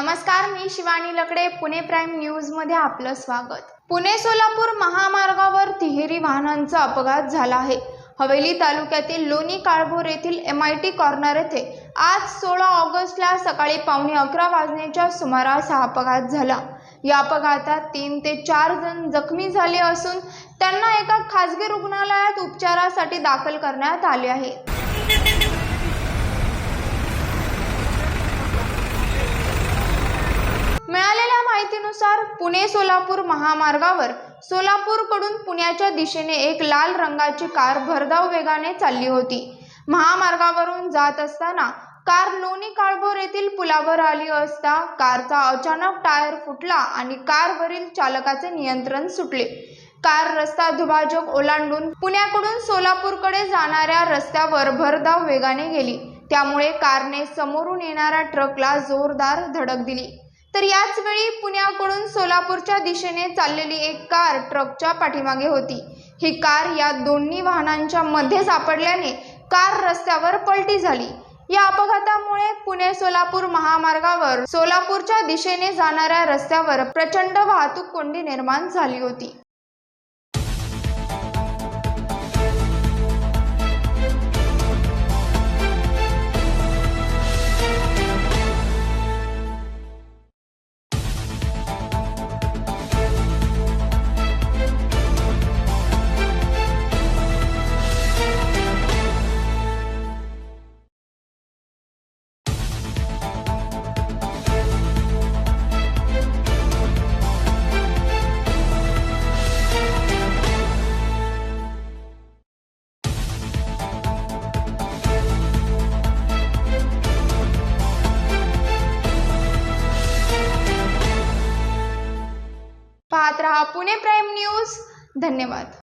नमस्कार, मी शिवानी लकडे. Pune prime news मध्ये आपलं स्वागत. पुणे सोलापूर महामार्गावर तिहेरी वाहनांचा अपघात झाला आहे. हवेली तालुक्यातील लोणी काळभोर येथील MIT कॉर्नर येथे आज 16 ऑगस्टला सकाळी 11:15 वाजण्याच्या सुमारास हा अपघात झाला. या अपघातात 3 ते 4 जण जखमी झाले असून त्यांना एका खासगी रुग्णालयात उपचारासाठी दाखल करण्यात आले आहे. मिळालेल्या माहितीनुसार पुणे सोलापूर महामार्गावर सोलापूरकडून पुण्याच्या दिशेने एक लाल रंगाची कार भरधाव वेगाने चालली होती. महामार्गावरून जात असताना कार लोणी काळभोर येथील पुलावर आली असता कारचा अचानक टायर फुटला आणि कारवरील चालकाचे नियंत्रण सुटले. कार रस्ता दुभाजक ओलांडून पुण्याकडून सोलापूरकडे जाणाऱ्या रस्त्यावर भरधाव वेगाने गेली. त्यामुळे कारने समोरून येणाऱ्या ट्रकला जोरदार धडक दिली. तर याच वेळी पुण्याकडून सोलापूरच्या दिशेने चाललेली एक कार ट्रकच्या पाठीमागे होती. ही कार या दोन्ही वाहनांच्या मध्ये सापडल्याने कार रस्त्यावर पलटी झाली. या अपघातामुळे पुणे सोलापूर महामार्गावर सोलापूरच्या दिशेने जाणाऱ्या रस्त्यावर प्रचंड वाहतूक कोंडी निर्माण झाली होती. पाहत रहा पुणे प्राईम न्यूज. धन्यवाद.